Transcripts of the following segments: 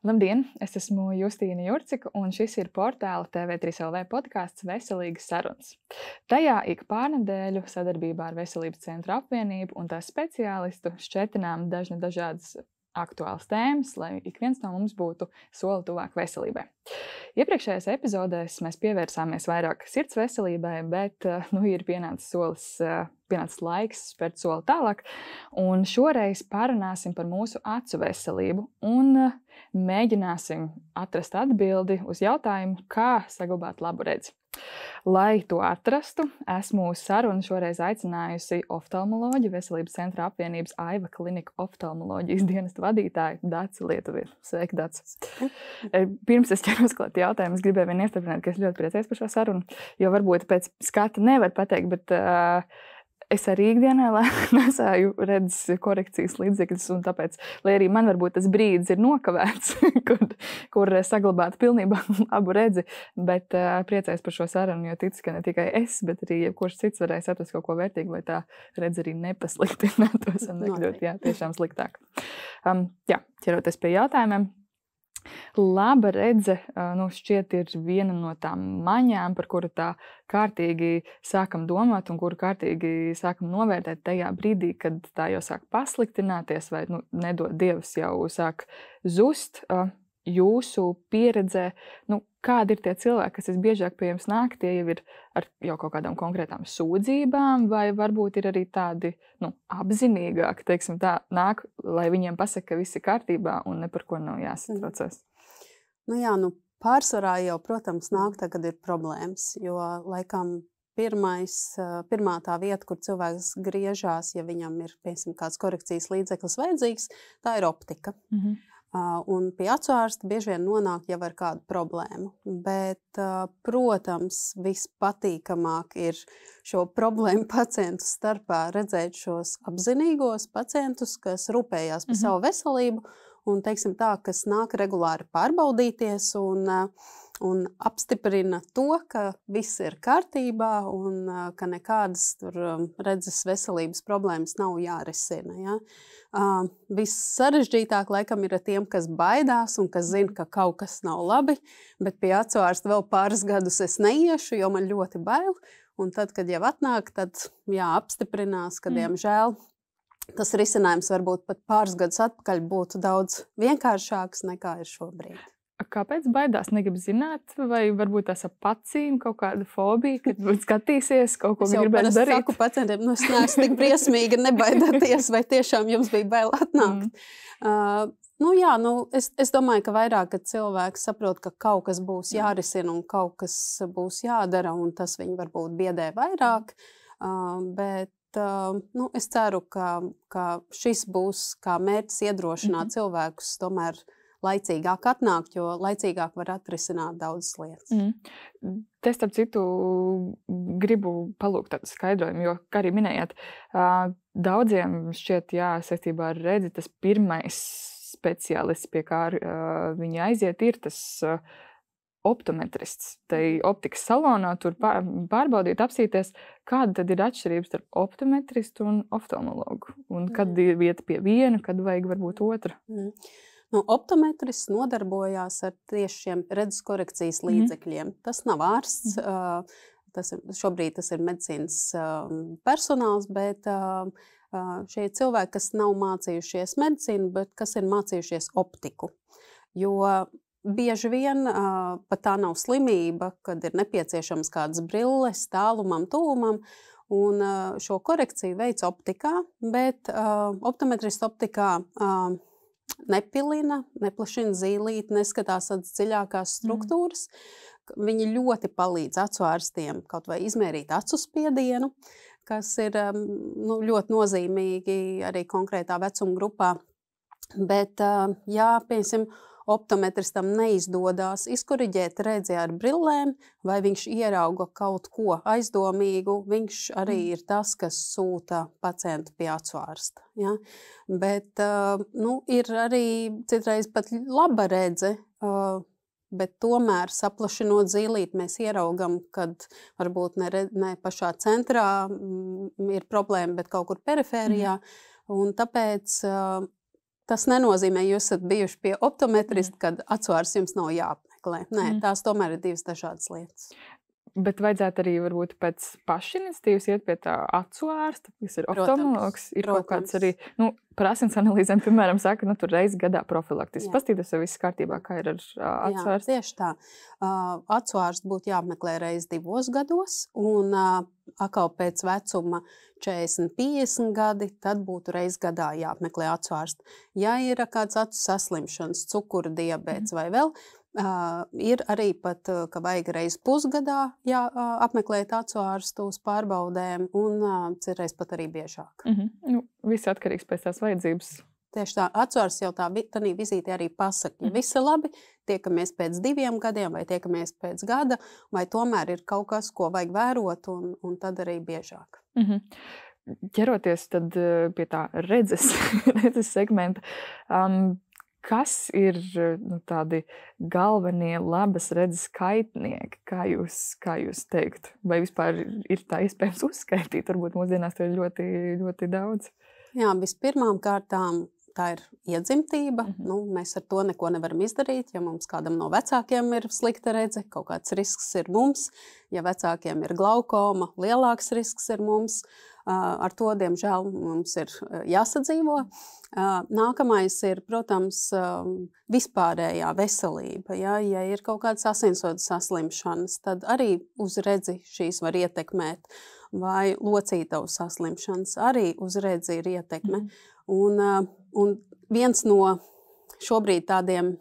Labdien! Es esmu Justīna Jurcika, un šis ir portāla TV3LV podkāsts Veselīgas sarunas. Tajā ik pārnedēļu sadarbībā ar Veselības centru apvienību un tās speciālistu šķetinām dažādas aktuālas tēmas, lai ik viens no mums būtu soli tuvāk veselībai. Iepriekšējās epizodēs mēs pievērsāmies vairāk sirds veselībai, bet ir pienācis laiks spērt soli tālāk, un šoreiz parunāsim par mūsu acu veselību un mēģināsim atrast atbildi uz jautājumu, kā saglabāt labu redzi. Lai to atrastu, esmu uz sarunu šoreiz aicinājusi oftalmoloģi Veselības centra apvienības Aiva klinika oftalmoloģijas dienesta vadītāju Daci Lietuvieti. Sveiki, Daci! Pirms es ķeros klāt jautājumu, es gribēju vien iestrādāt, ka es ļoti priecājos par šo sarunu, jo varbūt pēc skata nevar pateikt, bet es arī ikdienā nesāju redzes korekcijas līdzekļus, un tāpēc, lai arī man varbūt tas brīdis ir nokavēts, kur saglabāt pilnībā labu redzi, bet priecājos par šo sarunu, jo ticu, ka ne tikai es, bet arī jebkurš cits varēs atrast kaut ko vērtīgu, lai tā redze arī nepasliktinātos un nekļūt, tiešām sliktāk. Ķeroties pie jautājumiem. Laba redze, šķiet, ir viena no tām maņām, par kuru tā kārtīgi sākam domāt un kuru kārtīgi sākam novērtēt tajā brīdī, kad tā jau sāk pasliktināties vai, nedod Dievs, jau sāk zust. Jūsu pieredzē, kādi ir tie cilvēki, kas visbiežāk pie jums nāk, tie jau ir ar jau kaut kādām konkrētām sūdzībām, vai varbūt ir arī tādi, apzinīgāki, teiksim tā, nāk, lai viņiem pasaka, ka viss ir kārtībā un ne par ko nav jāsatraucas? Pārsvarā jau, protams, nāk tā, kad ir problēmas, jo laikam pirmā tā vieta, kur cilvēks griežās, ja viņam ir, piemēram, kāds korekcijas līdzeklis vajadzīgs, tā ir optika. Un pie acu ārsta bieži vien nonāk jau ar kādu problēmu. Bet, protams, vispatīkamāk ir šo problēmu pacientu starpā redzēt šos apzinīgos pacientus, kas rūpējās par savu veselību un, teiksim tā, kas nāk regulāri pārbaudīties un apstiprina to, ka viss ir kārtībā un ka nekādas redzes veselības problēmas nav jārisina. Ja? Viss sarežģītāk laikam ir ar tiem, kas baidās un kas zina, ka kaut kas nav labi, bet pie acu ārsta vēl pāris gadus es neiešu, jo man ļoti bail. Un tad, kad jau atnāk, tad apstiprinās, ka, diemžēl, tas risinājums varbūt pat pāris gadus atpakaļ būtu daudz vienkāršāks nekā ir šobrīd. Kāpēc baidās? Negrib zināt, vai varbūt tās ap acīm kaut kāda fobija, kad skatīsies, kaut ko gribēs darīt? Es saku pacientiem, es neesmu tik briesmīga, nebaidāties, vai tiešām jums bija bail atnākt. Es domāju, ka vairāk, kad cilvēks saprot, ka kaut kas būs jārisina un kaut kas būs jādara, un tas viņu varbūt biedē vairāk, bet es ceru, ka šis būs kā mērķis iedrošināt cilvēkus tomēr laicīgāk atnākt, jo laicīgāk var atrisināt daudzas lietas. Te, starp citu, gribu palūgt tādu skaidrojumu, jo, kā arī minējāt, daudziem šķiet, saistībā ar redzi, tas pirmais speciālists, pie kā viņi aiziet, ir tas optometrists. Te optikas salonā tur pārbaudīt, apsīties, kāda tad ir atšķirības starp optometristu un oftalmologu. Un kad ir vieta pie viena, kad vajag varbūt otra. Optometrists nodarbojās ar tieši šiem redzes korekcijas līdzekļiem. Tas nav ārsts, šobrīd tas ir medicīnas personāls, bet šie cilvēki, kas nav mācījušies medicīnu, bet kas ir mācījušies optiku. Jo bieži vien pat tā nav slimība, kad ir nepieciešams kādas brilles tālumam, tuvumam, un šo korekciju veic optikā, bet optometrists optikā nepilina, neplašina zīlīti, neskatās tādas dziļākās struktūras. Viņi ļoti palīdz acu ārstiem kaut vai izmērīt acu spiedienu, kas ir ļoti nozīmīgi arī konkrētā vecuma grupā. Bet, piemēram, optometristam neizdodas izkoriģēt redzi ar brillēm, vai viņš ierauga kaut ko aizdomīgu, viņš arī ir tas, kas sūta pacientu pie acu ārsta. Ja? Bet ir arī citreiz pat laba redze, bet tomēr saplašinot zīlīti mēs ieraugam, kad varbūt ne pašā centrā ir problēma, bet kaut kur perifērijā. Un tāpēc tas nenozīmē, jūs esat bijuši pie optometrista, kad acu ārsts jums nav jāapmeklē. Nē, tās tomēr ir divas dažādas lietas. Bet vajadzētu arī varbūt pēc pašiniciatīvas iet pie tā acu ārsta, kas ir oftalmologs. Ir kaut kāds arī, par asins analīzēm, piemēram, saka, tur reizi gadā profilaktiski. Paskatīties, vai viss kārtībā, kā ir ar acu ārstu. Tieši tā. Acu ārstu būtu jāapmeklē reizi 2 gados, un atkal pēc vecuma 40-50 gadi, tad būtu reizi gadā jāapmeklē acu ārstu. Ja ir kāds acu saslimšanas, cukura diabēts vai vēl, ir arī pat, ka vajag reizi pusgadā apmeklēt acu ārstu uz pārbaudēm, un citreiz pat arī biežāk. Viss atkarīgs pēc tās vajadzības. Tieši tā, acu ārsts jau tādā vizītē arī pasaka, ja viss ir labi, tiekamies pēc 2 gadiem vai tiekamies pēc gada, vai tomēr ir kaut kas, ko vajag vērot, un tad arī biežāk. Ķeroties tad pie tā redzes segmenta, kas ir tādi galvenie labas redzes kaitnieki, kā jūs teiktu? Vai vispār ir tā iespējams uzskaitīt? Varbūt mūsdienās to ir ļoti, ļoti daudz. Jā, vispirmām kārtām tā ir iedzimtība. Mēs ar to neko nevaram izdarīt. Ja mums kādam no vecākiem ir slikta redze, kaut kāds risks ir mums. Ja vecākiem ir glaukoma, lielāks risks ir mums. Ar to, diemžēl, mums ir jāsadzīvo. Nākamais ir, protams, vispārējā veselība. Ja ir kaut kādas asinsvadu saslimšanas, tad arī uz redzi šīs var ietekmēt. Vai locītavu saslimšanas arī uz redzi ir ietekme. Un viens no šobrīd tādiem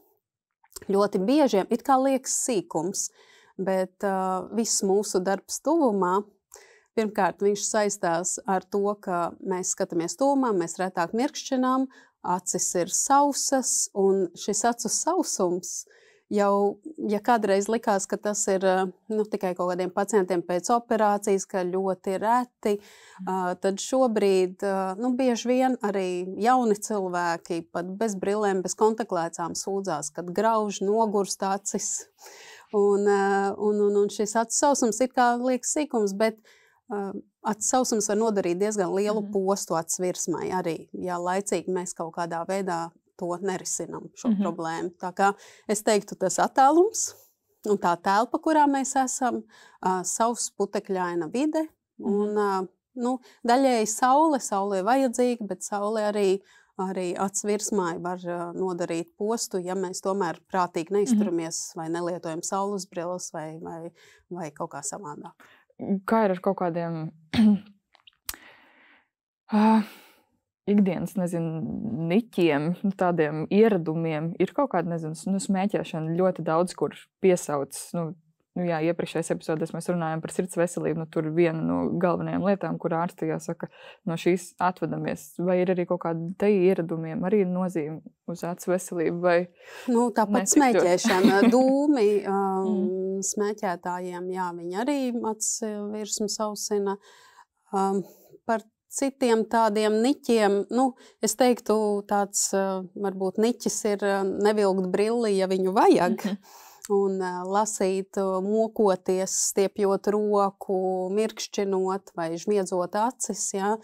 ļoti biežiem, it kā liekas sīkums, bet viss mūsu darbs tuvumā, pirmkārt, viņš saistās ar to, ka mēs skatāmies tuvumā, mēs retāk mirkšķinām, acis ir sausas, un šis acu sausums jau, ja kādreiz likās, ka tas ir tikai kaut kādiem pacientiem pēc operācijas, ka ļoti reti, tad šobrīd bieži vien arī jauni cilvēki pat bez brillēm, bez kontaktlēcām sūdzās, kad grauž, nogurst acis. Un šis acu sausums ir kā liekas sīkums, bet acu sausums var nodarīt diezgan lielu postu acu virsmai arī, ja laicīgi mēs kaut kādā veidā to nerisinam, šo problēmu. Tā kā es teiktu, tas attālums un tā telpa, kurā mēs esam, savs putekļaina vide, un daļēji saule vajadzīga, bet saule arī acu virsmai var nodarīt postu, ja mēs tomēr prātīgi neizturamies vai nelietojam saules brilles vai kaut kā savādāk. Kā ir ar kaut kādiem ikdienas, niķiem, tādiem ieradumiem? Ir kaut kāda, smēķēšana ļoti daudz, kur piesauc, iepriekšējās epizodēs mēs runājam par sirds veselību, tur viena no galvenajām lietām, kur ārsti jāsaka, no šīs atvedamies. Vai ir arī kaut kādi te ieradumiem, arī nozīme uz acu veselību? Vai tāpat smēķēšana, dūmi smēķētājiem, jā, viņi arī acu virsmu sausina. Par citiem tādiem niķiem, es teiktu, tāds varbūt niķis ir nevilkt brilli, ja viņu vajag. Un lasīt, mokoties, stiepjot roku, mirkšķinot vai žmiedzot acis, ja?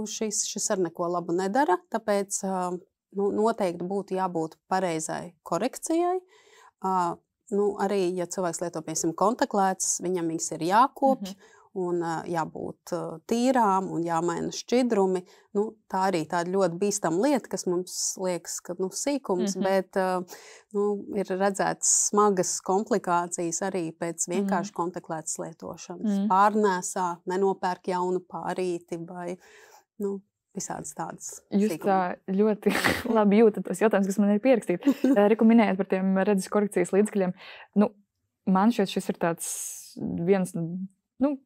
Šis ar neko labu nedara, tāpēc noteikti būtu jābūt pareizai korekcijai. Arī, ja cilvēks lieto, piemēram, kontaktlēcas, viņam viņas ir jākopj, un jābūt tīrām un jāmaina šķidrumi. Tā arī tāda ļoti bīstama lieta, kas mums liekas, ka sīkums, bet ir redzētas smagas komplikācijas arī pēc vienkārši kontaktlētas lietošanas. Pārnēsā, nenopērk jaunu pārīti vai visādas tādas Jūs sīkumi. Tā ļoti labi jūtat tos jautājumus, kas man ir pierakstīti. Reku minējāt par tiem redzes korekcijas līdzekļiem. Man šķiet, šis ir tāds viens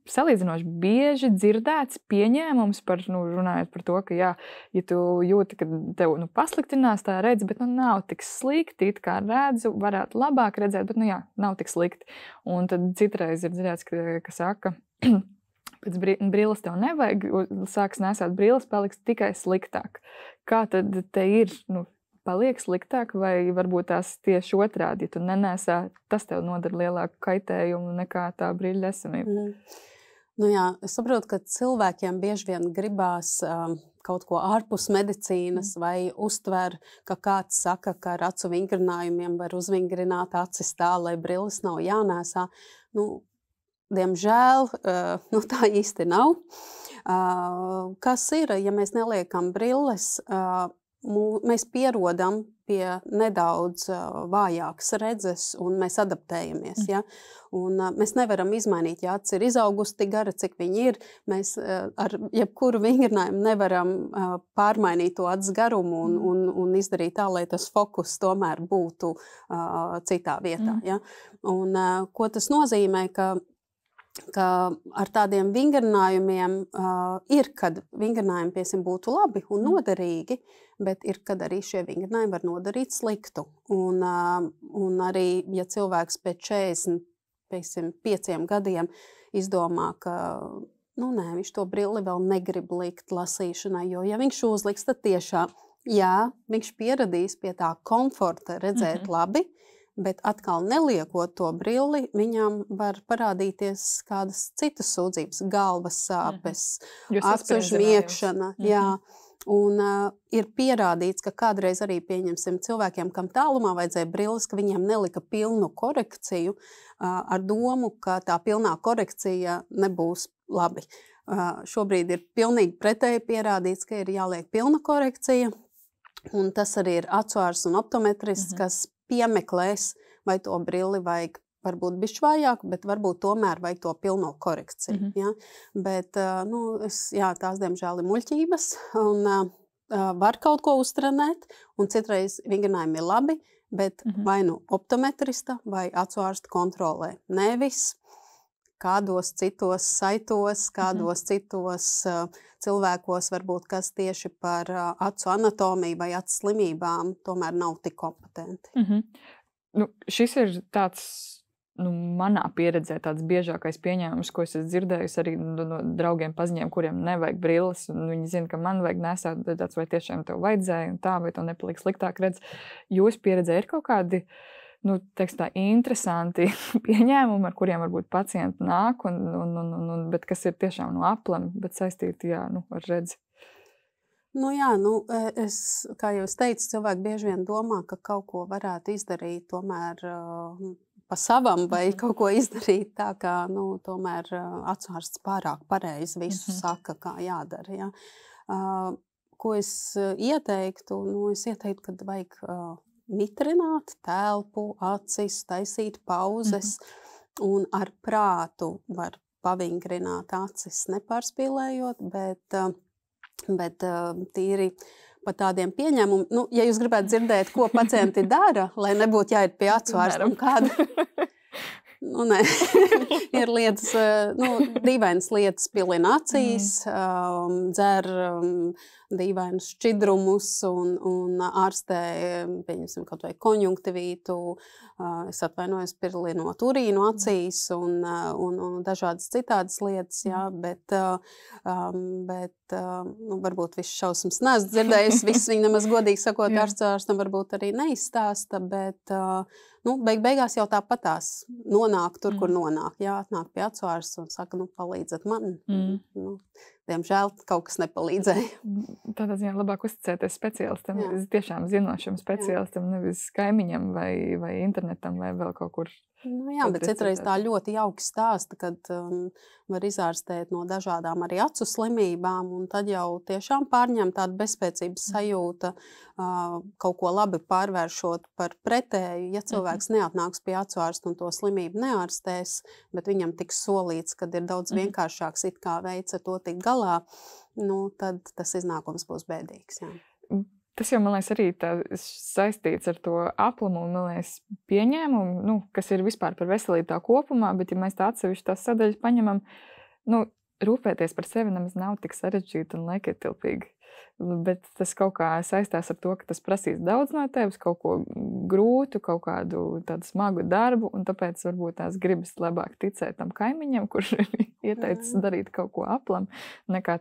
salīdzinoši bieži dzirdēts pieņēmums par, runājot par to, ka, ja tu jūti, ka tev pasliktinās tā redze, bet nav tik slikti, it kā redzu, varētu labāk redzēt, bet, nav tik slikti. Un tad citreiz ir dzirdēts, ka saka, pēc brilles tev nevajag, sāks nesāt brilles, paliks tikai sliktāk. Kā tad te ir, paliek sliktāk, vai varbūt tās tieši otrādi, ja tu nenēsā, tas tev nodara lielāku kaitējumu nekā tā brīļa esamība? Nu jā, es saprotu, ka cilvēkiem bieži vien gribās kaut ko ārpus medicīnas vai uztver, ka kāds saka, ka ar acu vingrinājumiem var uzvingrināt acis tā, lai brilles nav jānēsā. Diemžēl tā īsti nav. Kas ir, ja mēs neliekam brilles, mēs pierodam pie nedaudz vājākas redzes un mēs adaptējamies. Ja? Un mēs nevaram izmainīt, ja acis ir izaugusi tik gara, cik viņi ir. Mēs ar jebkuru vingrinājumu nevaram pārmainīt to acis garumu un izdarīt tā, lai tas fokus tomēr būtu citā vietā. Ja? Un ko tas nozīmē, ka ar tādiem vingrinājumiem ir, kad vingrinājumi, piemēram, būtu labi un noderīgi, bet ir, kad arī šie vingrinājumi var nodarīt sliktu. Un arī, ja cilvēks pēc 45 gadiem izdomā, ka viņš to brilli vēl negrib likt lasīšanai, jo ja viņš uzliks, tad tiešām, viņš pieradīs pie tā komforta redzēt labi, bet atkal neliekot to brilli, viņam var parādīties kādas citas sūdzības, galvas sāpes, acu žmiekšana. Un ir pierādīts, ka kādreiz arī pieņemsim cilvēkiem, kam tālumā vajadzēja brilles, ka viņiem nelika pilnu korekciju ar domu, ka tā pilnā korekcija nebūs labi. Šobrīd ir pilnīgi pretēji pierādīts, ka ir jāliek pilna korekcija, un tas arī ir acuārs un optometrists, kas piemeklēs, vai to brilli vajag varbūt bišķi vājāk, bet varbūt tomēr vajag to pilno korekciju. Ja? Bet tās diemžēl ir muļķības un var kaut ko uztrenēt, un citreiz vingrinājumi ir labi, bet vai nu optometrista vai acuārsta kontrolē. Nevis kādos citos saitos, kādos citos cilvēkos varbūt, kas tieši par acu anatomiju vai acu slimībām tomēr nav tik kompetenti. Šis ir tāds, manā pieredzē tāds biežākais pieņēmums, ko es esmu dzirdējusi arī no draugiem paziņiem, kuriem nevajag brilles, un viņi zina, ka man vajag nesāt, bet tāds vai tiešām tev vajadzēja, un tā, vai tev nepaliek sliktāk redz. Jūs pieredzē ir kaut kādi, interesanti pieņēmumi, ar kuriem varbūt pacienti nāk, bet kas ir tiešām no aplami, bet saistīti, ar redzi. Es, kā jau es teicu, cilvēki bieži vien domā, ka kaut ko varētu izdarīt tomēr pa savam vai kaut ko izdarīt tā, kā tomēr acuārsts pārāk pareizi visu saka, kā jādara. Ja? Ko es ieteiktu? Es ieteiktu, ka vajag mitrināt telpu, acis, taisīt pauzes un ar prātu var pavingrināt acis, nepārspīlējot, bet tīri pa tādiem pieņēmumiem. Ja jūs gribētu dzirdēt, ko pacienti dara, lai nebūtu jāiet pie acuārsta un kāda. Ir lietas, dīvainas lietas pilina acīs, dzer dīvainus šķidrumus un ārstē, pieņemsim, kaut vai konjunktivītu, es atvainojos, pirlinot urīnu acīs un dažādas citādas lietas, bet varbūt viss šausmas neesmu dzirdējis, viss viņi nemaz godīgi sakot ārstam varbūt arī neizstāsta, bet beigās jau tāpatās nonāk tur, kur nonāk. Atnāk pie acuārsta un saka, palīdzat man. Diemžēl kaut kas nepalīdzēja. Tādā ziņā labāk uzticēties speciālistam, tiešām zinošam speciālistam, nevis kaimiņam vai internetam vai vēl kaut kur. Bet citreiz tā ļoti jauki stāsta, kad var izārstēt no dažādām arī acu slimībām, un tad jau tiešām pārņem tādu bezspēcības sajūta, kaut ko labi pārvēršot par pretēju. Ja cilvēks neatnāks pie acuārsta un to slimību neārstēs, bet viņam tiks solīts, kad ir daudz vienkāršāks it kā veids ar to tikt galā, tad tas iznākums būs bēdīgs. Tas jau, man liekas, arī saistīts ar to aplamu, man liekas, pieņēmumu, kas ir vispār par veselību tā kopumā, bet ja mēs tā atsevišķi tās sadaļas paņemam, rūpēties par sevi nemaz nav tik sarežģīti un laikietilpīgi. Bet tas kaut kā saistās ar to, ka tas prasīs daudz no tevis, kaut ko grūtu, kaut kādu tādu smagu darbu, un tāpēc varbūt tās gribas labāk ticēt tam kaimiņam, kurš ir ieteicis darīt kaut ko aplam, nekā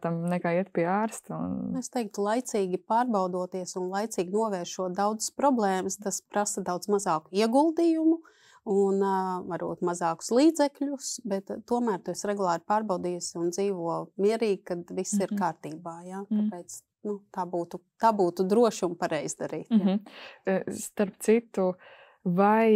iet pie ārsta. Es teiktu, laicīgi pārbaudoties un laicīgi novēršot daudzas problēmas, tas prasa daudz mazāku ieguldījumu, un varbūt mazākus līdzekļus, bet tomēr tu esi regulāri pārbaudījusi un dzīvo mierīgi, kad viss ir kārtībā. Ja? Tāpēc tā būtu droši un pareizi darīt. Ja? Starp citu, vai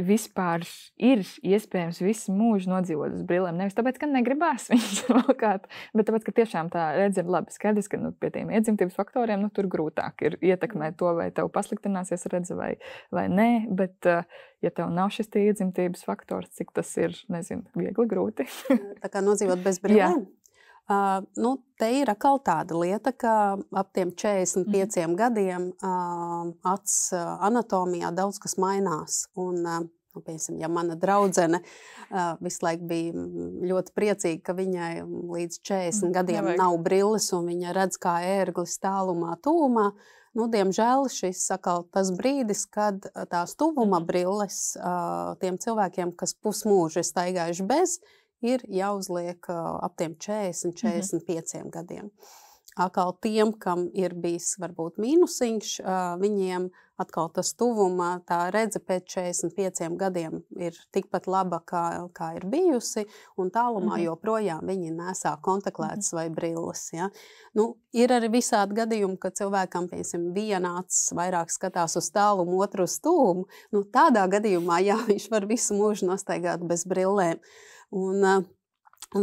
vispār ir iespējams visu mūžu nodzīvot uz brillēm? Nevis tāpēc, ka negribās viņas valkāt, bet tāpēc, ka tiešām tā redze ir labi. Skaidrs, ka pie tiem iedzimtības faktoriem tur grūtāk ir ietekmēt to, vai tev pasliktināsies redze vai nē, bet ja tev nav šis iedzimtības faktors, cik tas ir, nezinu, viegli, grūti. Tā kā nodzīvot bez brillēm? Te ir atkal tāda lieta, ka ap tiem 45 gadiem acs anatomijā daudz kas mainās. Un, piemēram, ja mana draudzene visu laiku bija ļoti priecīga, ka viņai līdz 40 gadiem nav brilles un viņa redz kā ērglis tālumā, tuvumā, diemžēl šis atkal tas brīdis, kad tās tuvuma brilles tiem cilvēkiem, kas pusmūžu ir staigājuši bez, ir jāuzliek ap tiem 40-45 gadiem. Atkal tiem, kam ir bijis varbūt mīnusiņš, viņiem atkal tas tuvuma, tā redze pēc 45 gadiem ir tikpat laba, kā ir bijusi, un tālumā joprojām viņi nesā kontaktlētas vai brilles. Ja? Ir arī visādi gadījumi, ka cilvēkam, piemēram, viena acis vairāk skatās uz tālumu, otru uz tuvumu. Tādā gadījumā, viņš var visu mūžu nostaigāt bez brillēm. Un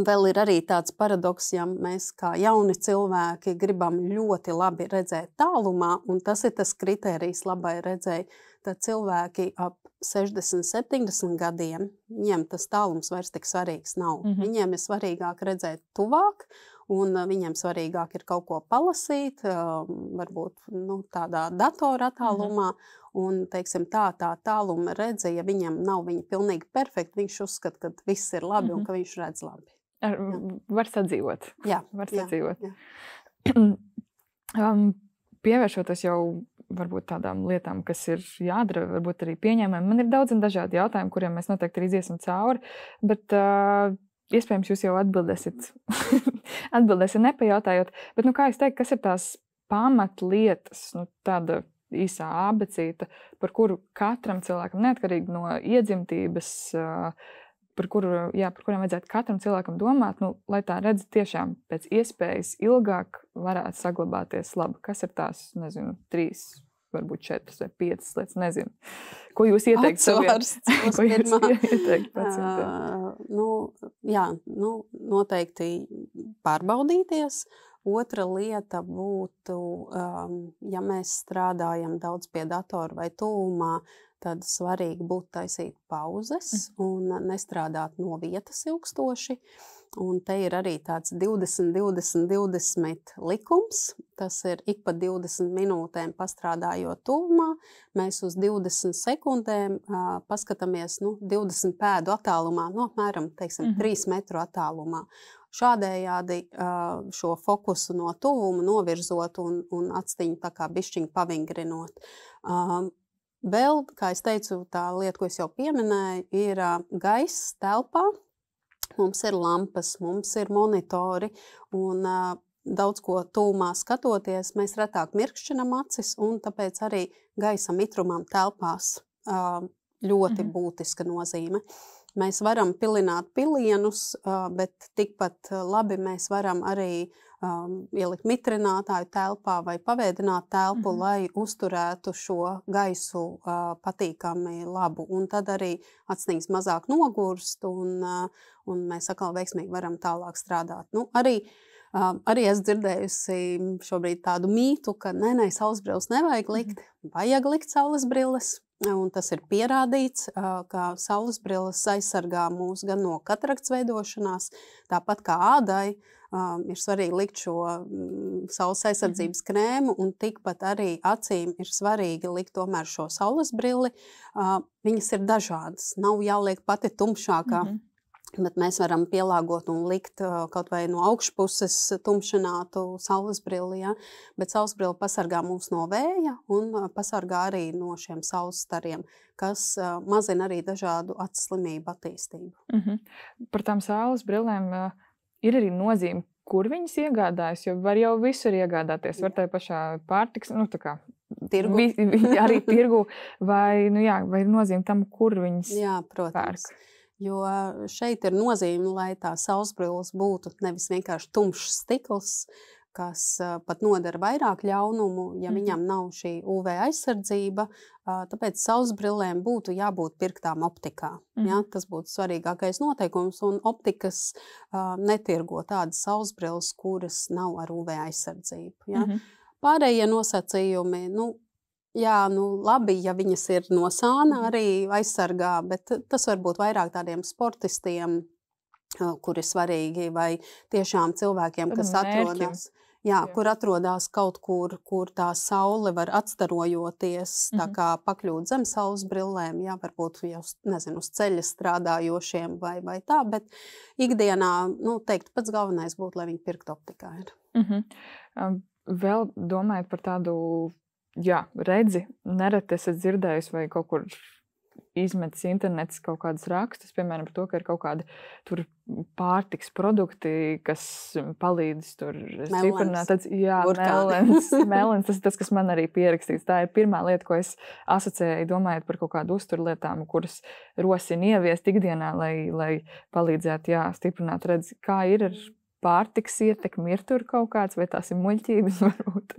vēl ir arī tāds paradoks, ja mēs kā jauni cilvēki gribam ļoti labi redzēt tālumā, un tas ir tas kritērijs labai redzēji, tad cilvēki ap 60-70 gadiem, viņiem tas tālums vairs tik svarīgs nav. Viņiem ir svarīgāk redzēt tuvāk, un viņiem svarīgāk ir kaut ko palasīt, varbūt tādā datora attālumā, un, teiksim, tā tāluma redze, ja viņam nav viņa pilnīgi perfekta, viņš uzskata, ka viss ir labi un ka viņš redz labi. Var sadzīvot. Jā. Var sadzīvot. Pievēršoties jau varbūt tādām lietām, kas ir jādara, varbūt arī pieņēmēm. Man ir daudz un dažādi jautājumi, kuriem mēs noteikti arī iziesim cauri, bet iespējams jūs jau atbildēsiet nepajautājot. Bet, kā es teiktu, kas ir tās pamatlietas, tāda īsā abecīta, par kuru katram cilvēkam, neatkarīgi no iedzimtības, par kurām vajadzētu katram cilvēkam domāt, lai tā redze tiešām pēc iespējas ilgāk varētu saglabāties labi. Kas ir tās, 3, varbūt 4 vai 5 lietas, nezinu. Ko jūs ieteiktu saviem? Noteikti pārbaudīties. Otra lieta būtu, ja mēs strādājam daudz pie datora vai tuvumā, tad svarīgi būtu taisīt pauzes un nestrādāt no vietas ilgstoši. Un te ir arī tāds 20-20-20 likums. Tas ir ik pa 20 minūtēm pastrādājot tuvumā. Mēs uz 20 sekundēm paskatāmies 20 pēdu attālumā, apmēram 3 metru attālumā. Šādējādi šo fokusu no tuvuma novirzot un actiņu tā kā bišķiņu pavingrinot. Vēl, kā es teicu, tā lieta, ko es jau pieminēju, ir gaiss telpā. Mums ir lampas, mums ir monitori un daudz ko tuvumā skatoties, mēs retāk mirkšķinam acis un tāpēc arī gaisa mitrumam telpās ļoti būtiska nozīme. Mēs varam pilināt pilienus, bet tikpat labi mēs varam arī ielikt mitrinātāju telpā vai pavēdināt telpu, lai uzturētu šo gaisu patīkami labu. Un tad arī acniņas mazāk nogurst un mēs atkal veiksmīgi varam tālāk strādāt. Arī es dzirdējusi šobrīd tādu mītu, ka saulesbrilles nevajag likt, vajag likt saulesbrilles. Un tas ir pierādīts, ka saulesbrilles aizsargā mūs gan no katarakts veidošanās, tāpat kā ādai ir svarīgi likt šo saules aizsardzības krēmu, un tikpat arī acīm ir svarīgi likt tomēr šo saulesbrilli. Viņas ir dažādas, nav jāliek pati tumšākā. Bet mēs varam pielāgot un likt kaut vai no augšpuses tumšinātu saulesbrilli, ja? Bet saulesbrilla pasargā mūs no vēja un pasargā arī no šiem saules stariem, kas mazina arī dažādu acu slimību attīstību. Par tām saulesbrillēm ir arī nozīme, kur viņas iegādājas, jo var jau visur iegādāties. Var tajā pašā pārtiks, tirgu. Arī tirgu, vai, vai ir nozīme tam, kur viņas protams. Pērk. Jo šeit ir nozīme, lai tā sauszbrilles būtu nevis vienkārši tumšs stikls, kas pat nodara vairāk ļaunumu, ja viņam nav šī UV aizsardzība, tāpēc sauszbrillēm būtu jābūt pirktām optikā. Ja? Tas būtu svarīgākais noteikums, un optikas netirgo tādas sauszbrilles, kuras nav ar UV aizsardzību. Ja? Pārējie nosacījumi, labi, ja viņas ir no sāna arī aizsargā, bet tas var būt vairāk tādiem sportistiem, kuri svarīgi, vai tiešām cilvēkiem, kas atrodas, kur atrodas kaut kur tā saule var atstarojoties, tā kā pakļūt zem saules brillēm, varbūt jau, uz ceļa strādājošiem vai tā, bet ikdienā, teikt, pats galvenais būtu, lai viņi pirkt optikā ir. Vēl domājot par tādu redzi, nereti esat dzirdējusi vai kaut kur izmetis internets kaut kādus rakstus, piemēram, par to, ka ir kaut kādi tur pārtiks produkti, kas palīdz tur stiprināt. Melens, tas, kas man arī pierakstīts. Tā ir pirmā lieta, ko es asociēju, domājot par kaut kādu uzturlietām, kuras rosina ieviest ikdienā, lai palīdzētu, stiprināt redzi, kā ir ar pārtiks ietekmi, ir tur kaut kāds, vai tās ir muļķības varbūt?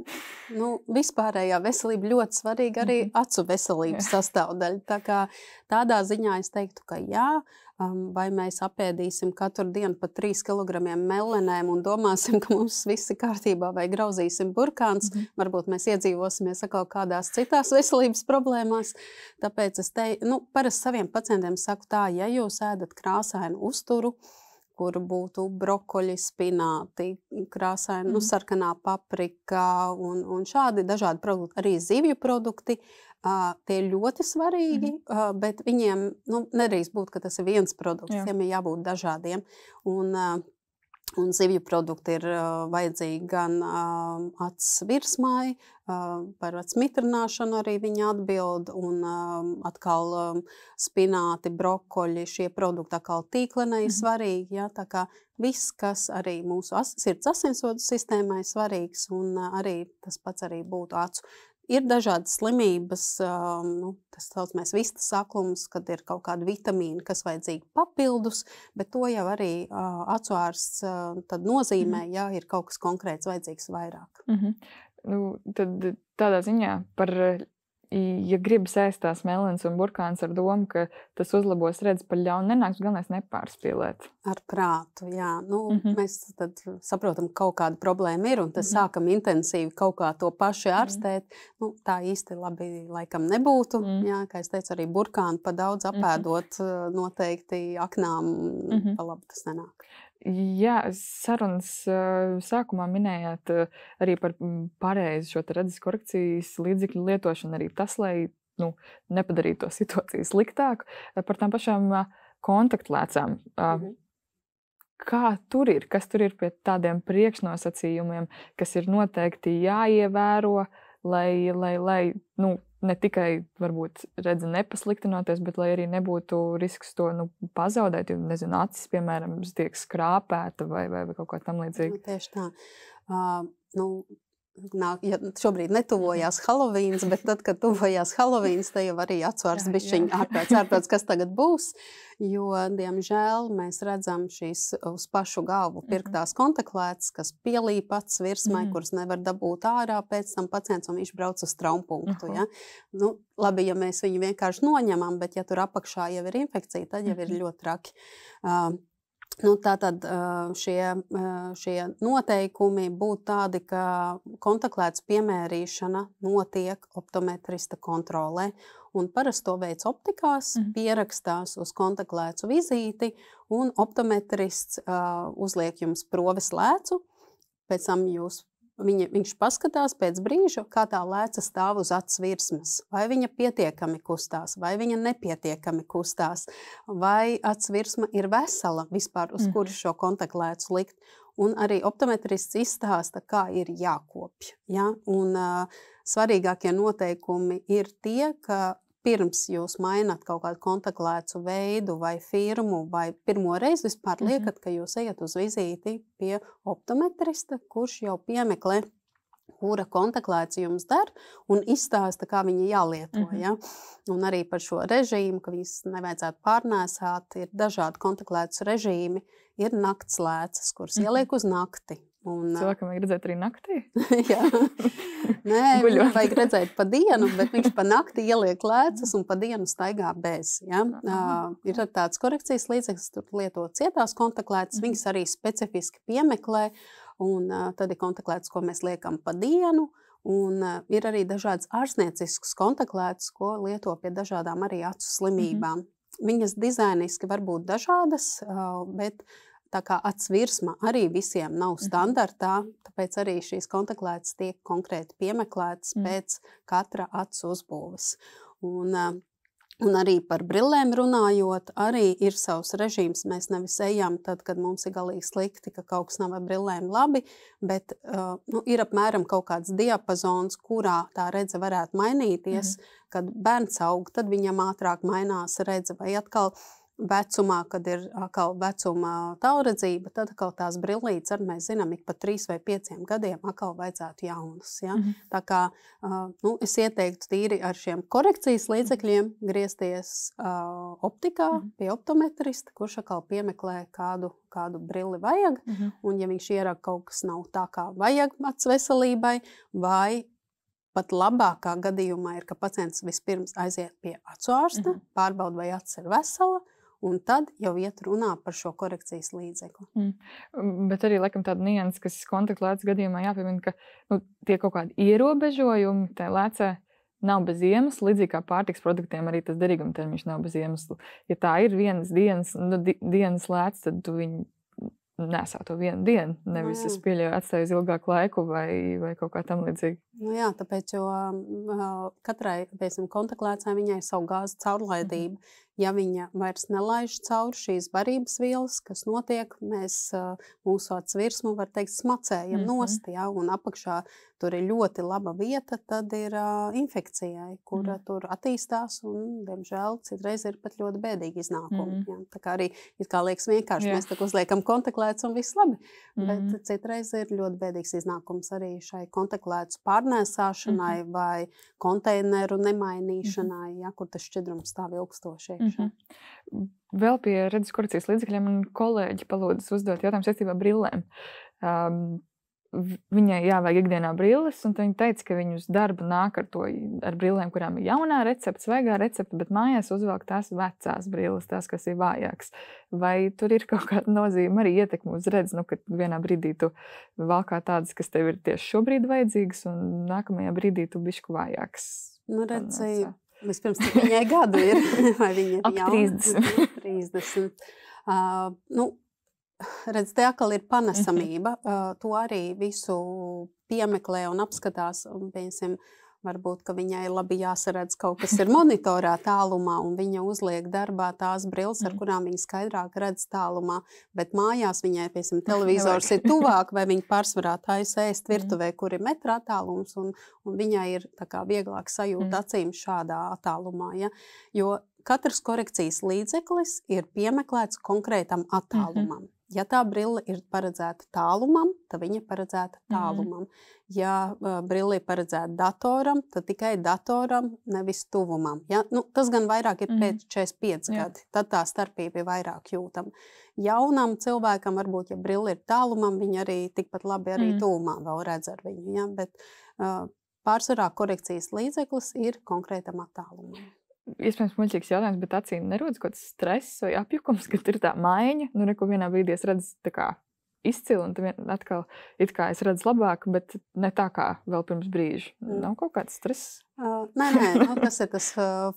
Vispārējā veselība ļoti svarīga, arī acu veselības sastāvdaļa. Tā kā tādā ziņā es teiktu, ka vai mēs apēdīsim katru dienu pa 3 kilogramiem melenēm un domāsim, ka mums viss ir kārtībā, vai grauzīsim burkāns, varbūt mēs iedzīvosimies atkal kādās citās veselības problēmās. Tāpēc es parasti saviem pacientiem saku tā, ja jūs ēdat krāsainu uzturu, kur būtu brokoļi, spināti, krāsaini, sarkanā paprika un šādi dažādi produkti, arī zivju produkti. Tie ir ļoti svarīgi, bet viņiem nedrīkst būt, ka tas ir viens produkts, tiem ir jābūt dažādiem. Un zivju produkti ir vajadzīgi gan acs virsmai, par acs mitrināšanu arī viņa atbild, un atkal spināti, brokoļi, šie produkti atkal tīklenai svarīgi. Tā kā viss, kas arī mūsu sirds asinsvadu sistēmai svarīgs, un arī tas pats arī būtu acu. Ir dažādas slimības, tas saucamais vistas aklums, kad ir kaut kāda vitamīna, kas vajadzīgi papildus, bet to jau arī acu ārsts tad nozīmē, ja ir kaut kas konkrēts vajadzīgs vairāk. Tad tādā ziņā par, ja gribas ēst tās melenes un burkāns ar domu, ka tas uzlabos redzi, par ļaunu nenāks, galvenais nepārspīlēt. Ar prātu, Mēs tad saprotam, ka kaut kāda problēma ir, un tad sākam intensīvi kaut kā to paši ārstēt. Tā īsti labi laikam nebūtu. Kā es teicu, arī burkānu pa daudz apēdot noteikti aknām pa labi tas nenāk. Sarunas sākumā minējāt arī par pareizi šo redzes korekcijas līdzekļu lietošanu, arī tas, lai nepadarītu to situāciju sliktāku. Par tām pašām kontaktlēcām. Kā tur ir? Kas tur ir pie tādiem priekšnosacījumiem, kas ir noteikti jāievēro, lai ne tikai varbūt redzi nepasliktinoties, bet lai arī nebūtu risks to pazaudēt, jo, acis, piemēram, tiek skrāpēta vai kaut kā tam līdzīga. Tieši tā. Šobrīd netuvojās Halovīns, bet tad, kad tuvojās Halovīns, te jau arī atsvars bišķiņ ārprāts, kas tagad būs, jo, diemžēl, mēs redzam šīs uz pašu galvu pirktās kontaktlētas, kas pielīp acs virsmai, kuras nevar dabūt ārā pēc tam pacients, un viņš brauc uz traumpunktu. Labi, ja mēs viņu vienkārši noņemam, bet ja tur apakšā jau ir infekcija, tad jau ir ļoti traki. Tātad šie noteikumi būtu tādi, ka kontaktlētas piemērīšana notiek optometrista kontrolē, un parasti to veids optikās, pierakstās uz kontaktlēcu vizīti, un optometrists uzliek jums proves lēcu, pēc tam viņš paskatās pēc brīža, kā tā lēca stāv uz acs virsmas. Vai viņa pietiekami kustās, vai viņa nepietiekami kustās, vai acs virsma ir vesela vispār, uz kuru šo kontaktlēcu likt. Un arī optometrists izstāsta, kā ir jākopj. Un svarīgākie noteikumi ir tie, ka pirms jūs mainat kaut kādu kontaktlēcu veidu vai firmu, vai pirmo reizi vispār liekat, ka jūs ejat uz vizīti pie optometrista, kurš jau piemeklē kura kontaktlēts jums der, un izstāsta, kā viņa jālieto. Ja? Un arī par šo režīmu, ka viņas nevajadzētu pārnēsāt, ir dažādi kontaktlētas režīmi, ir naktslēcas, kuras ieliek uz nakti. Cilvēkam vajag redzēt arī naktī? Jā. Nē, viņam vajag redzēt pa dienu, bet viņš pa nakti ieliek lēcas un pa dienu staigā bez. Ja? Ir tāds korekcijas līdzeklis, tur lieto cietās kontaktlētas, viņas arī specifiski piemeklē, un tad ir kontaktlētas, ko mēs liekam pa dienu, un ir arī dažādas ārstnieciskas kontaktlētas, ko lieto pie dažādām arī acu slimībām. Viņas dizainiski var būt dažādas, bet tā kā acs virsma arī visiem nav standartā, tāpēc arī šīs kontaktlētas tiek konkrēti piemeklētas pēc katra acu uzbūves. Un arī par brillēm runājot, arī ir savs režīms. Mēs nevis ejam tad, kad mums ir galīgi slikti, ka kaut kas nav ar brillēm labi, bet ir apmēram kaut kāds diapazons, kurā tā redze varētu mainīties. Kad bērns aug, tad viņam ātrāk mainās redze, vai atkal vecumā, kad ir atkal vecuma tālredzība, tad atkal tās brillītes, arī mēs zinām, ik pa 3 vai 5 gadiem atkal vajadzētu jaunas. Ja? Tā kā es ieteiktu tīri ar šiem korekcijas līdzekļiem griezties optikā pie optometrista, kurš atkal piemeklē kādu brilli vajag, un ja viņš ierāk kaut kas nav tā, kā vajag acu veselībai, vai pat labākā gadījumā ir, ka pacients vispirms aiziet pie acu ārsta, pārbauda, vai acis ir vesela, un tad jau iet runā par šo korekcijas līdzekli. Bet arī, laikam, tāda nianses, kas kontaktlētas gadījumā jāpiemina, ka tie kaut kādi ierobežojumi tai lēcē nav bez iemesla, līdzīgi kā pārtiks produktiem arī tas derīguma termiņš nav bez iemesla. Ja tā ir vienas dienas lēca, tad tu viņu nesā to vienu dienu, nevis es pieļauju atstāju uz ilgāku laiku vai kaut kā tam līdzīgi. Jā, tāpēc, jo katrai, kontaktlēcai viņai ir savu gāzes caurlaidība. Ja viņa vairs nelaiž cauri šīs barības vielas, kas notiek, mēs mūsu acu virsmu, var teikt, smacējam nost, ja, un apakšā tur ir ļoti laba vieta, tad ir infekcijai, kura tur attīstās, un, diemžēl, citreiz ir pat ļoti bēdīgi iznākumi. Ja. Tā kā arī, kā liekas vienkārši, mēs tā uzliekam kontaktlētas un viss labi, bet citreiz ir ļoti bēdīgs iznākums arī šai kontaktlētas pārnēsāšanai vai konteineru nemainīšanai, ja, kur tas šķidrums stāv ilgstoši. Vēl pie redzes korekcijas līdzekļiem man kolēģi palūdzas uzdot jautājumu saistībā ar brillēm. Viņai jāvajag ikdienā brilles, un viņa teica, ka viņa uz darbu nāk ar brillēm, kurām ir jaunā recepte, svaigā recepte, bet mājās uzvelk tās vecās brilles, tās, kas ir vājākas. Vai tur ir kaut kāda nozīme arī ietekme uz redzi, kad vienā brīdī tu valkā tādas, kas tev ir tieši šobrīd vajadzīgas, un nākamajā brīdī tu bišķi vājākas? Redzi, vispirms, cik viņai gadu ir, vai viņa ir jauna? 30. Redz, te atkal ir panesamība. To arī visu piemeklē un apskatās. Un, piemēram, varbūt, ka viņai labi jāsaredz kaut kas ir monitorā tālumā, un viņa uzliek darbā tās brilles, ar kurām viņa skaidrāk redz tālumā. Bet mājās viņai, piemēram, televizors ir tuvāk, vai viņa pārsvarā taisa ēst virtuvē, kur ir metra attālums, un viņai ir tā kā vieglāk sajūt acīm šādā attālumā. Ja? Jo katrs korekcijas līdzeklis ir piemeklēts konkrētam attālumam. Ja tā brille ir paredzēta tālumam, tad viņa paredzēta tālumam. Ja brille ir paredzēta datoram, tad tikai datoram, nevis tuvumam. Ja? Tas gan vairāk ir pēc 45 gadi, tad tā starpība ir vairāk jūtama. Jaunam cilvēkam varbūt, ja brille ir tālumam, viņa arī tikpat labi arī tuvumā vēl redz ar viņu. Ja? Bet pārsvarā korekcijas līdzeklis ir konkrētam attālumam. Iespējams, muļķīgs jautājums, bet acīm nerodas kaut kāds stress vai apjukums, kad ir tā maiņa. Neko vienā brīdī es redzu tā kā izcili, un tad atkal it kā es redzu labāk, bet ne tā kā vēl pirms brīža. Nav kaut kāds stress? Nē, tas ir tas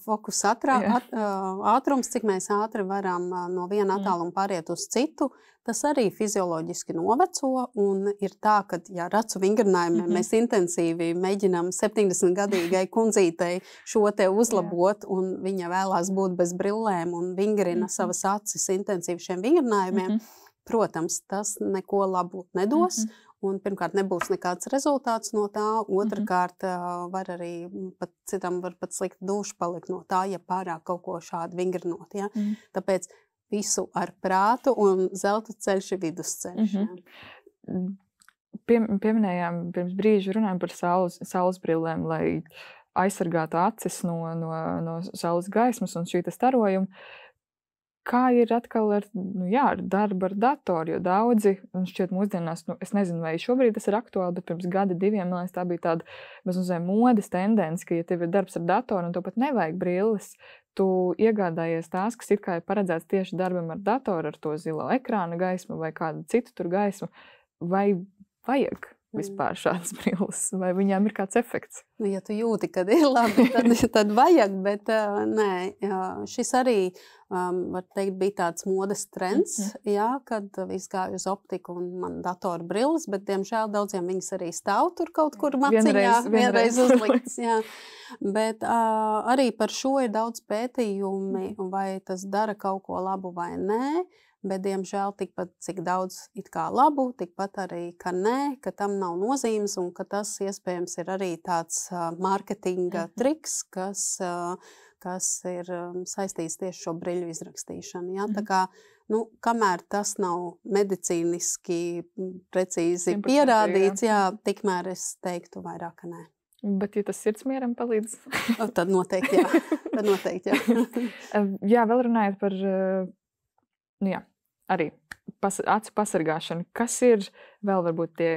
fokus ātrums, cik mēs ātri varam no viena attāluma pāriet uz citu. Tas arī fizioloģiski noveco, un ir tā, ka, ja racu vingrinājumiem mēs intensīvi mēģinām 70-gadīgai kundzītei šo te uzlabot, un viņa vēlās būt bez brillēm un vingrina savas acis intensīvi šiem vingrinājumiem, protams, tas neko labu nedos, un pirmkārt nebūs nekāds rezultāts no tā, otrkārt var arī citam var pat slikti duša palikt no tā, ja pārāk kaut ko šādu vingrinot. Ja? Tāpēc visu ar prātu, un zelta ceļš ir vidusceļš. pieminējām pirms brīža runājam par saules brillēm, lai aizsargātu acis no saules gaismas un šī starojuma. Kā ir atkal ar darbu ar datoru, jo daudzi, un šķiet mūsdienās, es nezinu, vai šobrīd tas ir aktuāli, bet pirms gada, 2, man liekas, tā bija tāda mazliet modes tendence, ka, ja tev ir darbs ar datoru un tev pat nevajag brilles, tu iegādājies tās, kas it kā ir paredzēts tieši darbam ar datoru, ar to zilo ekrāna gaismu vai kādu citu tur gaismu, vai vajag vispār šādas brilles, vai viņām ir kāds efekts? Nu, ja tu jūti, kad ir labi, tad vajag, bet nē, šis arī, var teikt, bija tāds modes trends, jā, kad viss gāja uz optiku un man datoru brilles, bet, diemžēl, daudziem viņas arī stāv tur kaut kur maciņā, vienreiz uzlikts, jā. Bet arī par šo ir daudz pētījumi, vai tas dara kaut ko labu vai nē. Bet, diemžēl, tikpat cik daudz it kā labu, tikpat arī, ka nē, ka tam nav nozīmes un ka tas iespējams ir arī tāds mārketinga triks, kas ir saistīts tieši šo briļu izrakstīšanu. Ja? Tā kā, kamēr tas nav medicīniski precīzi pierādīts, jā, tikmēr es teiktu vairāk, ka nē. Bet, ja tas sirdsmieram palīdz? Tad noteikti, jā. Jā, vēl runājot par... arī acu pasargāšana. Kas ir vēl varbūt tie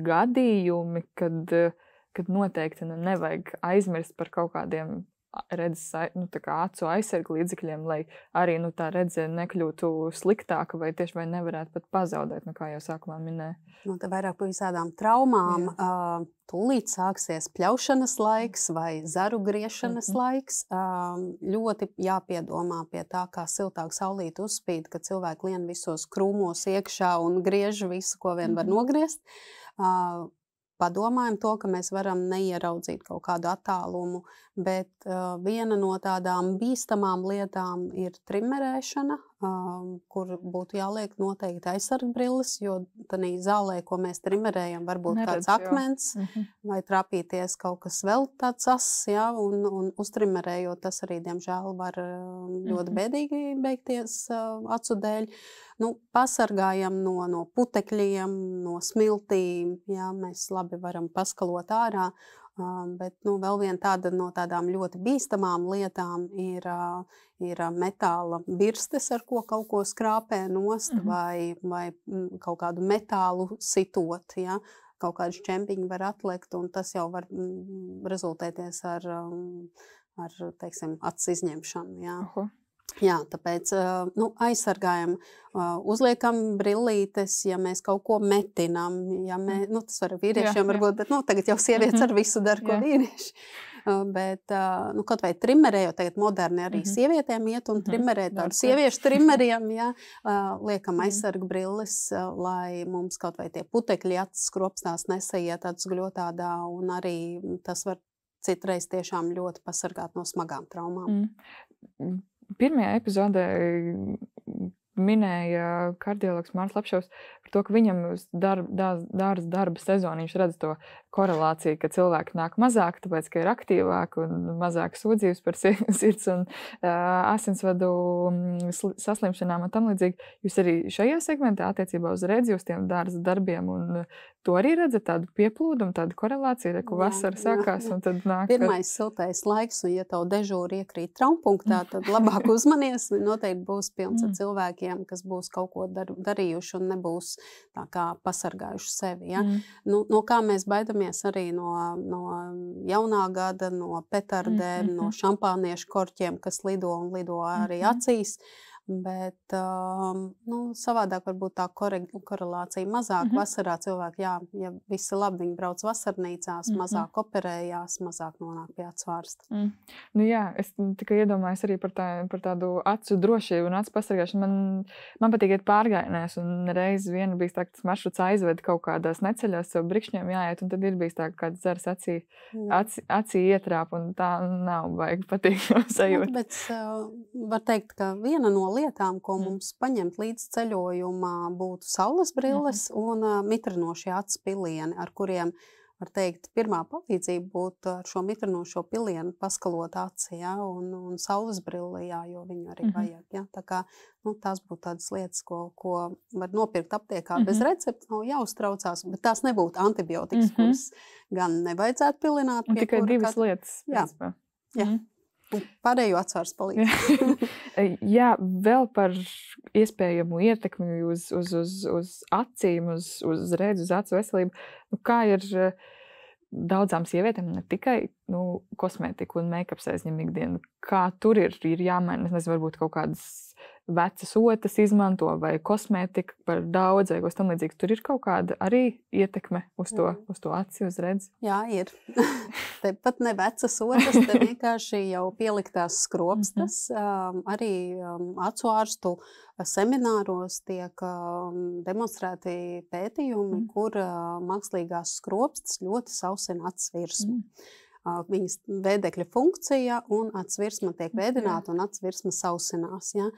gadījumi, kad noteikti nevajag aizmirst par kaut kādiem redzes, acu aizsargu līdzekļiem, lai arī tā redze nekļūtu sliktāka vai tieši vai nevarētu pat pazaudēt, kā jau sākumā minēja. Te vairāk par visādām traumām. Tūlīt sāksies pļaušanas laiks vai zaru griešanas laiks. Ļoti jāpiedomā pie tā, kā siltāk saulīte uzspīd, kad cilvēki lien visos krūmos iekšā un griež visu, ko vien var nogriezt. Padomājam to, ka mēs varam neieraudzīt kaut kādu attālumu, bet viena no tādām bīstamām lietām ir trimerēšana, kur būtu jāliek noteikti aizsargbrilles, jo tādā zālē, ko mēs trimerējam, varbūt kāds akmens vai trāpīties kaut kas vēl tāds ass, ja, un uztrimerējot, tas arī, diemžēl, var ļoti bēdīgi beigties acu dēļ. Pasargājam no putekļiem, no smiltīm, jā, mēs labi varam paskalot ārā, bet vēl viena tāda no tādām ļoti bīstamām lietām ir metāla birstes, ar ko kaut ko skrāpē nost, vai kaut kādu metālu sitot, ja, kaut kādu šķempiņu var atlekt, un tas jau var rezultēties ar teiksim, acis izņemšanu, jā. Jā, tāpēc aizsargājam, uzliekam brillītes, ja mēs kaut ko metinam, ja tas var vīriešiem varbūt, bet tagad jau sievietes ar visu dara, ko vīrieši. Bet, kaut vai trimerējot, tagad moderni arī sievietēm iet un trimerēt tādu sieviešu trimeriem, ja, liekam aizsargu brilles, lai mums kaut vai tie putekļi acis skropstās nesaiet acis gļotādā, un arī tas var citreiz tiešām ļoti pasargāt no smagām traumām. Pirmajā epizodē minēja kardiologs Mārs Lapšaus par to, ka viņam darba sezonu viņš redz to korelāciju, ka cilvēki nāk mazāk, tāpēc, ka ir aktīvāk un mazāk sūdzības par sirds un asinsvadu saslimšanām un tam līdzīgi. Jūs arī šajā segmentā attiecībā uz redzi uz tiem darbiem un to arī redzat tādu pieplūdumu, tādu korelāciju, ka vasara sākās un tad nāk... Pirmais siltais laiks, un ja tavu dežūru iekrīt traumpunktā, tad labāk uzmanies. Noteikti būs pilns ar cilvēkiem, kas būs kaut ko darījuši un nebūs tā kā pasargājuši sevi. Ja? No kā mēs baidamies arī no jaunā gada, no petardēm, no šampāniešu korķiem, kas lido un lido arī acīs. Bet savādāk varbūt tā korelācija mazāk. Vasarā cilvēki, jā, ja visi labi, viņi brauc vasarnīcās, mazāk operējās, mazāk nonāk pie atsvārsta. Jā, es tikai iedomājos arī par tādu acu drošību un acu pasargāšanu. Man patīk iet pārgājienēs, un reiz viena bijis tā, ka tas maršruts aizved kaut kādās neceļos, sev brikšņiem jāiet, un tad ir bijis tā, ka kāds zars acī ietrāp, un tā nav vajag patīkama sajūta. Bet var teikt, ka viena no lietām, ko mums paņemt līdz ceļojumā, būtu saules brilles un mitrinošie acu pilieni, ar kuriem var teikt, pirmā palīdzība būtu ar šo mitrinošo pilienu paskalot aci, ja, un saules brilli, jā, jo viņu arī vajag. Ja. Tā kā, tās būtu tādas lietas, ko var nopirkt aptiekā bez recepta, nav jāuztraucās, bet tās nebūtu antibiotikas, kuras gan nevajadzētu pilināt. Un tikai divas lietas. Jā. Jā. Un pārējo atsvars palīdz. Jā, vēl par iespējamu ietekmi uz acīm, uz redzi, uz acu veselību. Kā ir daudzām sievietēm, ne tikai kosmētiku un make-ups aizņem ikdienu? Kā tur ir jāmaina? Es nezinu, varbūt kaut kādas vecas otas izmanto vai kosmētika par daudz vai kas tam līdzīgs. Tur ir kaut kāda arī ietekme uz to aci, uz redzi? Jā, ir. Te pat ne vecas otas, te vienkārši jau pieliktās skropstas. Arī acu ārstu semināros tiek demonstrēti pētījumi, kur mākslīgās skropstas ļoti sausina acis virsmu. Viņas vēdekļa funkcija un acis virsma tiek vēdināta un acis virsma sausinās. Ja?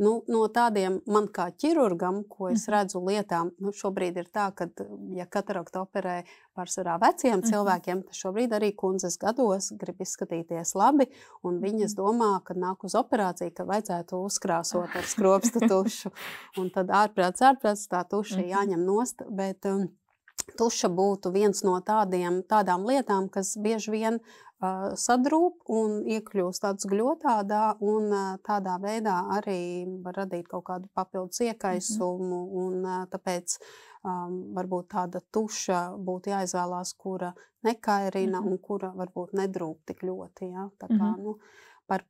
No tādiem man kā ķirurgam, ko es redzu lietām, šobrīd ir tā, ka ja kataraktu operē pārsvarā veciem cilvēkiem, tad šobrīd arī kundzes gados grib izskatīties labi, un viņas domā, kad nāk uz operāciju, ka vajadzētu uzkrāsot ar skropstu tušu. Un tad ārprāts tā tuša jāņem nost, bet tuša būtu viens no tādām lietām, kas bieži vien sadrūp un iekļūst tāds gļotādā, un tādā veidā arī var radīt kaut kādu papildus iekaisumu, un tāpēc varbūt tāda tuša būtu jāizvēlās, kura nekairina un kura varbūt nedrūp tik ļoti. Ja? Tā kā, par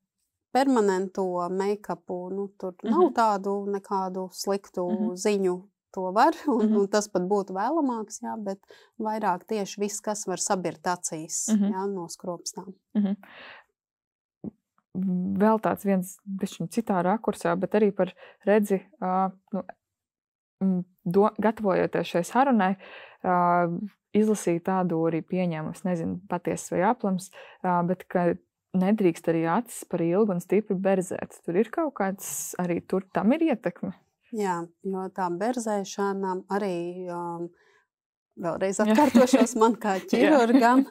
permanento make-upu, tur nav tādu nekādu sliktu ziņu. To var, un tas pat būtu vēlamāks, jā, bet vairāk tieši viss, kas var sabirt acīs, jā, no skropstām. Vēl tāds viens bišķiņ citā rakursā, bet arī par redzi, gatavojoties šai sarunai, izlasīju tādu arī pieņēmu, es nezinu, patiesas vai aplams, bet ka nedrīkst arī acis par ilgu un stipri berzēt. Tur ir kaut kāds, arī tur tam ir ietekme? Jā, jo tā berzēšana arī, vēlreiz atkārtošos man kā ķirurgam,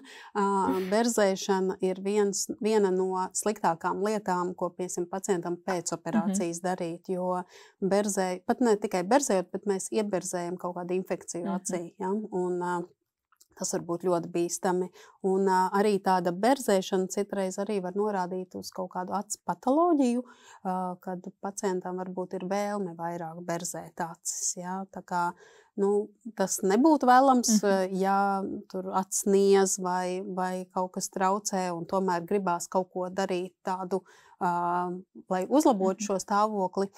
berzēšana ir viena no sliktākām lietām, ko pacientam pēc operācijas darīt, jo pat ne tikai berzējot, bet mēs ieberzējam kaut kādu infekciju acī, ja? Un tas var būt ļoti bīstami. Un arī tāda berzēšana citreiz arī var norādīt uz kaut kādu acu patoloģiju, kad pacientam varbūt ir vēlme vairāk berzēt acis. Ja? Tā kā, tas nebūtu vēlams, ja tur acis niez vai kaut kas traucē un tomēr gribās kaut ko darīt tādu, lai uzlabotu šo stāvokli.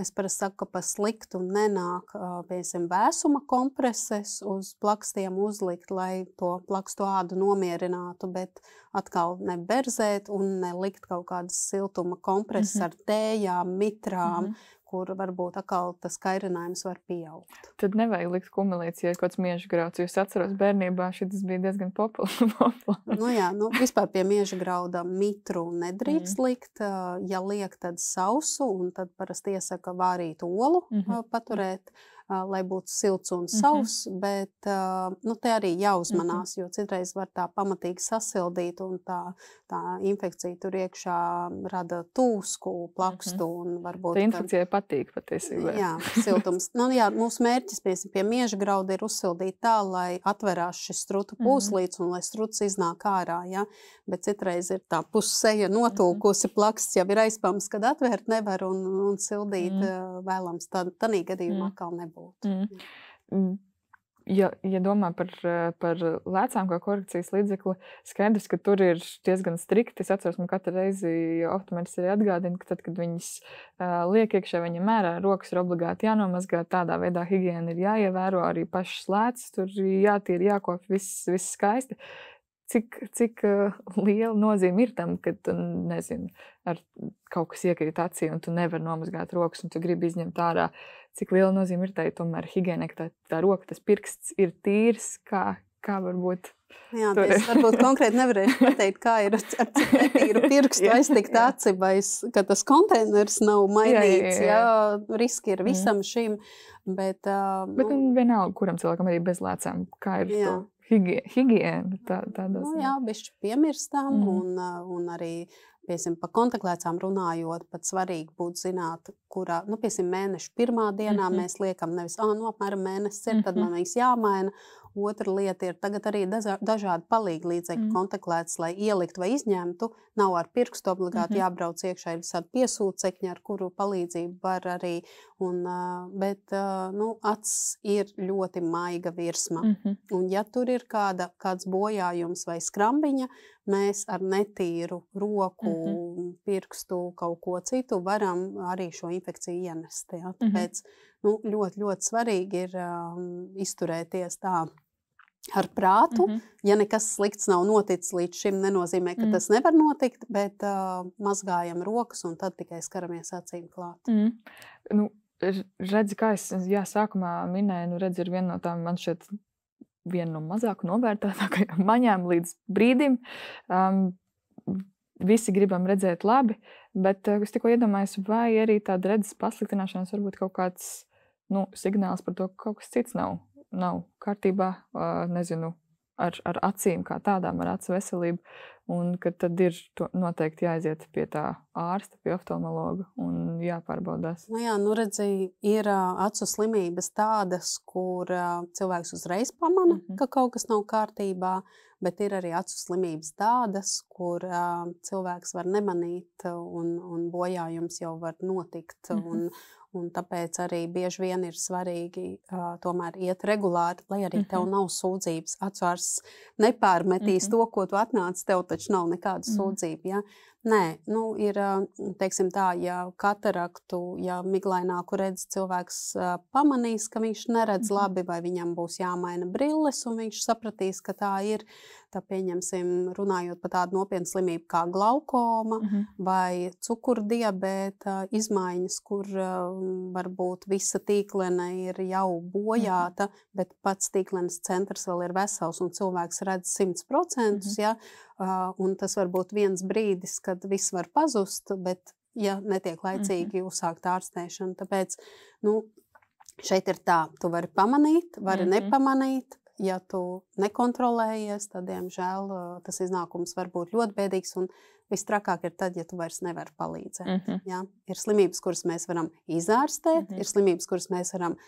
Es parasti saku, ka pa sliktu nenāk, piemēram, vēsuma kompreses uz plakstiem uzlikt, lai to plakstu ādu nomierinātu, bet atkal neberzēt un nelikt kaut kādas siltuma kompreses ar tējām, mitrām, kur varbūt atkal tas kairinājums var pieaugt. Tad nevajag likt kumelītes, ja ir kaut kāds mieža grauds. Jūs atceros bērnībā, šitas bija diezgan populārs. Jā, vispār pie mieža grauda mitru nedrīkst likt. Ja liek, tad sausu, un tad parasti iesaka vārīt olu paturēt, lai būtu silts un sauss, bet te arī jāuzmanās, jo citreiz var tā pamatīgi sasildīt, un tā infekcija tur iekšā rada tūsku, plakstu, un varbūt... Tā infekcijai patīk patiesībā. Jā, siltums. Mūsu mērķis pie mieža grauda ir uzsildīt tā, lai atverās šis strutu pūslīts, un lai struts iznāk ārā, ja? Bet citreiz ir tā pusseja notūkusi, plaksts jau ir aizpams, kad atvērt nevar un sildīt vēlams. Tanī gadījumā atkal nebūtu. Ja domā par lēcām kā korekcijas līdzekli, skaidrs, ka tur ir diezgan strikti. Es atceros, man katru reizi optometrs arī atgādina, ka tad, kad viņas liek iekšā, viņa mērā, rokas ir obligāti jānomazgā, tādā veidā higiēna ir jāievēro, arī pašas lēcas, tur jātīra, jākop, viss skaisti. Cik liela nozīme ir tam, kad tu, nezinu, ar kaut kas iekrīt acī un tu nevar nomazgāt rokas un tu gribi izņemt ārā. Cik liela nozīme ir tai tomēr higiēnai, ka tā roka, tas pirksts ir tīrs, kā kā varbūt Jā, tur es varbūt konkrēti nevarēšu pateikt, kā ir ar cik netīru pirkstu aiztikt aci, vai ka tas konteiners nav mainīts, jā, riski ir visam šim, bet... Bet vienalga, kuram cilvēkam arī bez lēcām, kā ir to higiēna tādos. Jā, bišķi piemirstam un arī, piemēram, pa kontaktlēcām runājot, pat svarīgi būtu zināt, kurā, piemēram, mēneša pirmā dienā mēs liekam nevis, apmēram mēnesis ir, tad man viņas jāmaina. Otra lieta ir tagad arī dažādi palīgi līdzekļi kontaktlētas, lai ielikt vai izņemtu. Nav ar pirkstu obligāti jābrauc iekšā, ir visādi piesūcekņi, ar kuru palīdzību var arī. Bet acs ir ļoti maiga virsma. Un ja tur ir kāds bojājums vai skrambiņa, mēs ar netīru roku, pirkstu, kaut ko citu varam arī šo infekciju ienest. Ja? Tāpēc ļoti, ļoti svarīgi ir izturēties tā ar prātu. Ja nekas slikts nav noticis līdz šim, nenozīmē, ka tas nevar notikt, bet mazgājam rokas un tad tikai skaramies acīm klāt. Redzi, kā es sākumā minēju, redzi, ir viena no tām, man šeit viena no mazāk novērtētākajām maņām līdz brīdim. Visi gribam redzēt labi, bet es tikko iedomājos, vai arī tāda redzes pasliktināšanās varbūt kaut kāds signāls par to, ka kaut kas cits nav kārtībā, nezinu, ar acīm kā tādām, ar acu veselību, un ka tad ir noteikti jāaiziet pie tā ārsta, pie oftalmologa un jāpārbaudās. Redzi, ir acu slimības tādas, kur cilvēks uzreiz pamana, ka kaut kas nav kārtībā, bet ir arī acu slimības tādas, kur cilvēks var nemanīt un bojājums jau var notikt. Un tāpēc arī bieži vien ir svarīgi tomēr iet regulāri, lai arī tev nav sūdzības. Acuārsts nepārmetīs to, ko tu atnāc, tev taču nav nekāda sūdzība. Ja? Nē, ir, teiksim tā, ja kataraktu, ja miglaināku redz cilvēks pamanīs, ka viņš neredz labi, vai viņam būs jāmaina brilles, un viņš sapratīs, ka tā ir, tā pieņemsim, runājot par tādu nopietnu slimību kā glaukoma vai cukurdiabēta izmaiņas, kur varbūt visa tīklene ir jau bojāta, bet pats tīklenes centrs vēl ir vesels, un cilvēks redz 100%, ja? Un tas var būt viens brīdis, kad viss var pazust, bet ja netiek laicīgi uzsākt ārstēšanu. Tāpēc, šeit ir tā, tu vari pamanīt, vari nepamanīt. Ja tu nekontrolējies, tad, diemžēl, tas iznākums var būt ļoti bēdīgs, un vistrakāk ir tad, ja tu vairs nevari palīdzēt. Ja? Ir slimības, kuras mēs varam izārstēt, ir slimības, kuras mēs varam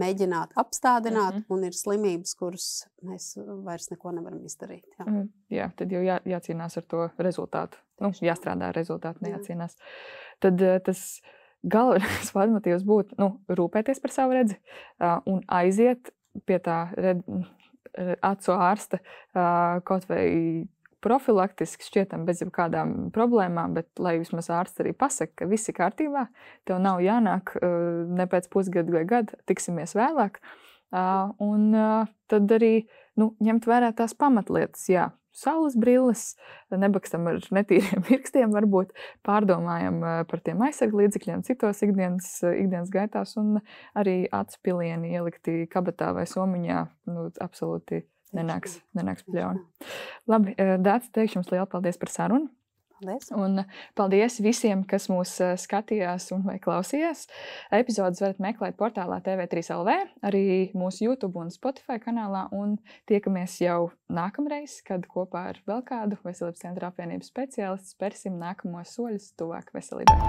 mēģināt apstādināt, un ir slimības, kuras mēs vairs neko nevaram izdarīt. Jā, tad jau jācīnās ar to rezultātu. Jāstrādā ar rezultātu, nejácīnās. Tad tas galvenais vadmotīvs būtu rūpēties par savu redzi un aiziet pie tā acu ārsta kaut vai profilaktiski šķietam bez jebkādām problēmām, bet lai vismaz ārsts arī pasaka, ka viss ir kārtībā, tev nav jānāk ne pēc pusgada vai gada, tiksimies vēlāk. Un tad arī ņemt vērā tās pamatlietas, saules brilles, nebakstam ar netīriem pirkstiem, varbūt pārdomājam par tiem aizsargu līdzekļiem citos ikdienas gaitās, un arī acu pilieni ielikti kabatā vai somiņā, absolūti nenāks pļauni. Labi, Dācis, teikšu jums lielu paldies par sarunu. Paldies. Un paldies visiem, kas mūs skatījās un vai klausījās. Epizodes varat meklēt portālā TV3LV, arī mūsu YouTube un Spotify kanālā, un tiekamies jau nākamreiz, kad kopā ar vēl kādu Veselības centra apvienības speciālistu spērsim nākamos soļus tuvāk veselībai.